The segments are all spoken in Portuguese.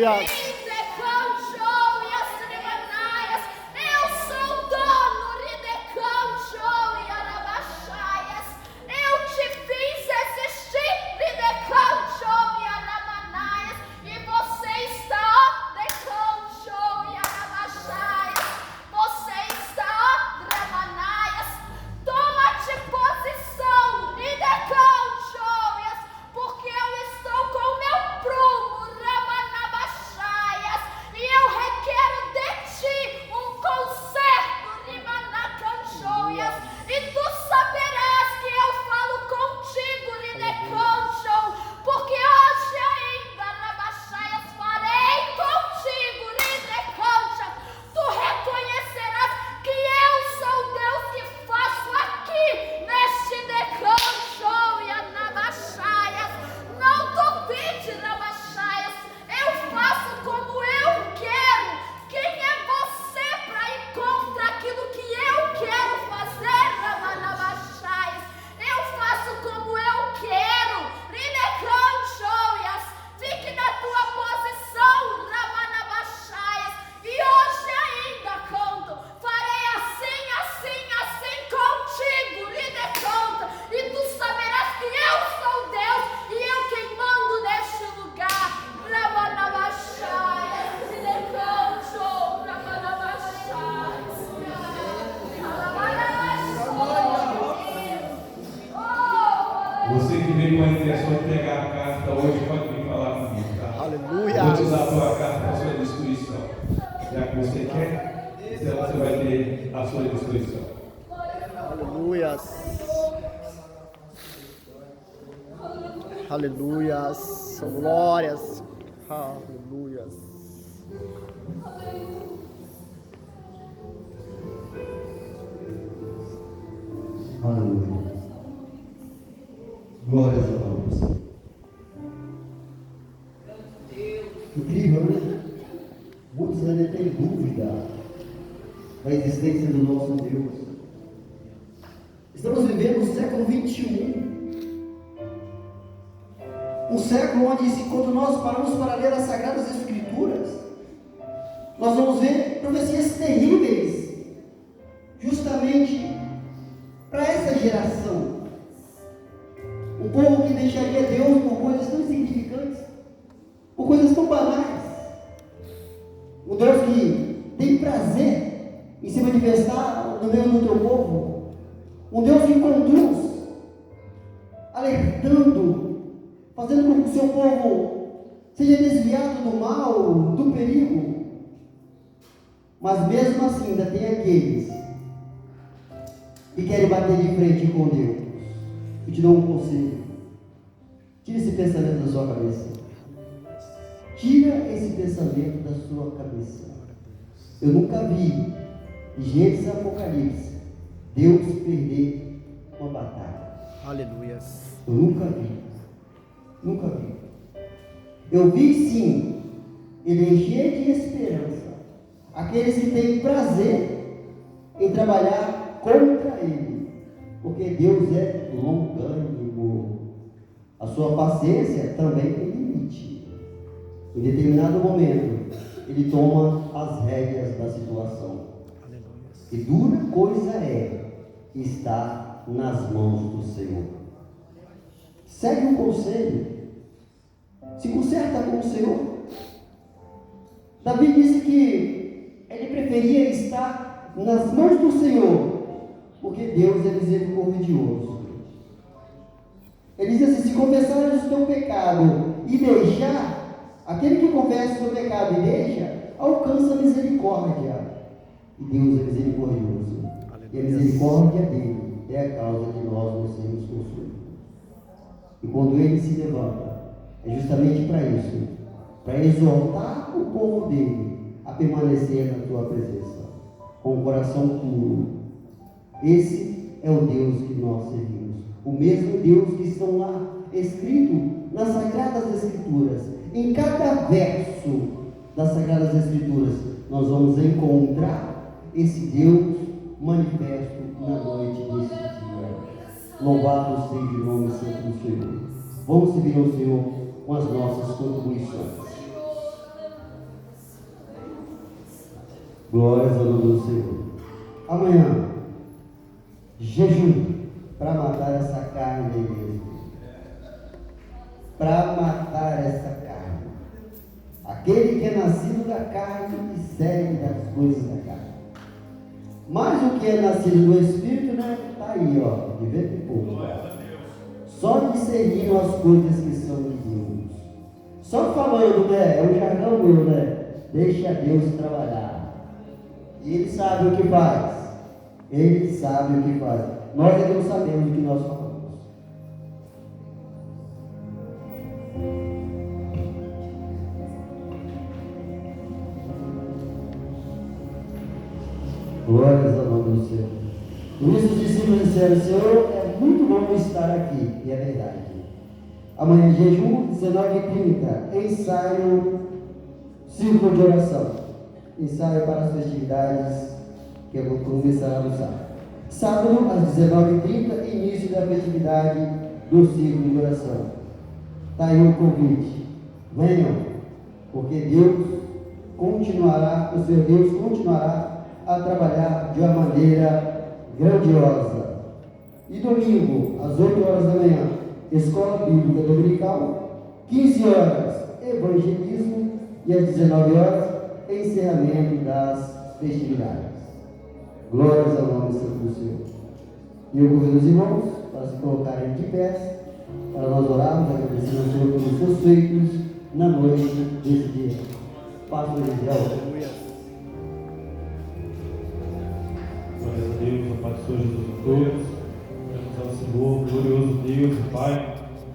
Aleluia. Você que veio com a intenção de pegar a carta hoje, pode vir falar comigo, tá? Aleluia. Eu vou te dar a tua carta para a sua destruição. Já que você quer, então você vai ter a sua destruição. Aleluia. Aleluia. Glórias. Aleluia. Aleluia. Glórias a Deus. Incrível, né? Muitos ainda têm dúvida da existência do nosso Deus. Estamos vivendo o século 21. Um século onde, quando nós paramos para ler as Sagradas Escrituras, nós vamos ver profecias terríveis, justamente para essa geração. Um povo que deixaria Deus por coisas tão insignificantes, por coisas tão banais. Um Deus que tem prazer em se manifestar no meio do teu povo. Um Deus que conduz, alertando, fazendo com que o seu povo seja desviado do mal, do perigo. Mas mesmo assim ainda tem aqueles que querem bater de frente com Deus. Eu te dou um conselho. Tira esse pensamento da sua cabeça. Tira esse pensamento da sua cabeça. Eu nunca vi, em Gênesis e Apocalipse, Deus perder uma batalha. Aleluia. Eu nunca vi. Nunca vi. Eu vi sim, ele encher de esperança aqueles que têm prazer em trabalhar contra ele, porque Deus é longânimo. A sua paciência também tem limite. Em determinado momento, ele toma as rédeas da situação. E dura coisa é estar nas mãos do Senhor. Segue o conselho. Se conserta com o Senhor. Davi disse que ele preferia estar nas mãos do Senhor, porque Deus é misericordioso. Ele diz assim: se confessares o teu pecado e deixar, aquele que confessa o seu pecado e deixa, alcança a misericórdia. E Deus é misericordioso. E a misericórdia dele é a causa de nós não sermos consumidos. E quando ele se levanta, é justamente para isso, para exortar o povo dele a permanecer na tua presença, com o coração puro. Esse é o Deus que nós servimos. O mesmo Deus que estão lá escrito nas Sagradas Escrituras. Em cada verso das Sagradas Escrituras, nós vamos encontrar esse Deus manifesto na noite desse dia. Louvado seja o nome santo do Senhor. Vamos servir ao Senhor com as nossas contribuições. Glórias ao nome do Senhor. Amanhã, jejum para matar essa carne da igreja. Para matar essa carne. Aquele que é nascido da carne e segue das coisas da carne. Mas o que é nascido do Espírito, né? Está aí, ó, de vento e pouco. Só discernindo as coisas que são de Deus. Só falando, né? É um jargão meu, né? Deixa Deus trabalhar. E Ele sabe o que faz. Ele sabe o que faz. Nós é que não sabemos o que nós falamos. Glórias ao nome do Senhor. Por isso os discípulos disseram: Senhor, é muito bom estar aqui. E é verdade. Amanhã, jejum, 19h30, ensaio, círculo de oração. Ensaio para as festividades que eu vou começar no sábado. Sábado, às 19h30, início da festividade do círculo de oração. Está aí o convite. Venham, porque Deus continuará, o Senhor Deus continuará a trabalhar de uma maneira grandiosa. E domingo, às 8 horas da manhã, Escola Bíblica Dominical, 15 horas, Evangelismo, e às 19 horas, encerramento das festividades. Glórias ao nome do Senhor. E eu convido os irmãos para se colocarem de pé, para nós orarmos, agradecendo ao Senhor pelos seus feitos na noite desse dia. Pastor Israel. Glórias a Deus, a paz do Senhor Jesus a todos. Oramos ao Senhor, glorioso Deus e Pai.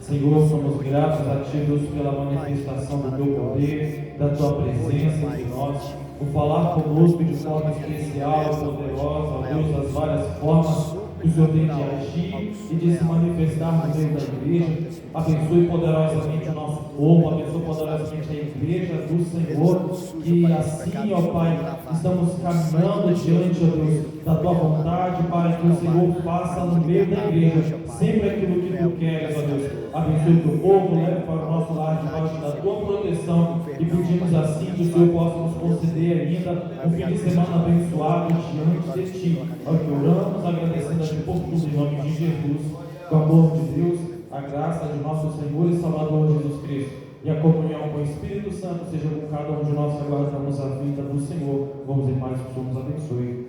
Senhor, somos gratos a Ti, Deus, pela manifestação do Teu poder, da Tua presença entre nós, por falar conosco de forma especial, poderosa, ó Deus, das várias formas que o Senhor tem de agir e de se manifestar no meio da igreja. Abençoe poderosamente o nosso povo, abençoe poderosamente a igreja do Senhor, que assim, ó Pai, estamos caminhando diante, ó Deus, da Tua vontade, Pai, que o Senhor faça no meio da igreja sempre aquilo que Tu queres, ó Deus. Abençoe o Teu povo, leve para o nosso lar debaixo da Tua proteção e pedimos assim que o Senhor possa nos conceder ainda um fim de semana abençoado diante de Ti. É o que oramos, agradecendo a Ti por tudo, em nome de Jesus, com o amor de Deus, a graça de nosso Senhor e Salvador Jesus Cristo e a comunhão com o Espírito Santo seja com cada um de nós que aguardamos a vida do Senhor. Vamos em paz, que o Senhor nos abençoe.